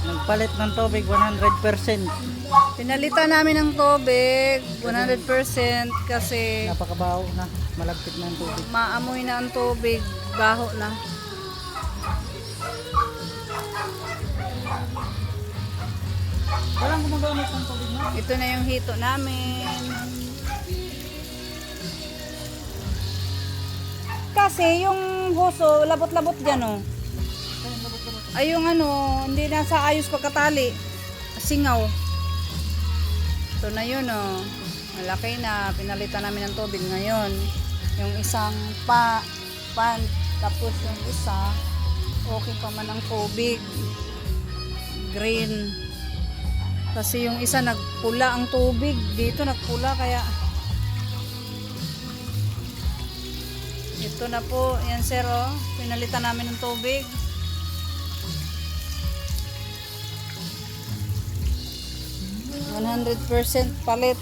Nagpalit ng tubig 100%. Pinalitan namin ng tubig 100% kasi Napakabaho na. Malagkit na ang tubig. maamoy na ang tubig, baho na. Walang gumagamit ng tubig na. Ito na yung hito namin. Kasi yung huso, labot-labot dyan oh. Ay yung ano, hindi na sa ayos pagkatali. Singaw. Ito na yun oh. Malaki na. Pinalitan namin ng tubig ngayon. Yung isang pan. Tapos yung isa, okay pa man ang tubig. Green. Kasi yung isa nagpula ang tubig. Dito nagpula kaya ito na po. Yan sir oh. Pinalitan namin ng tubig. %100 palit.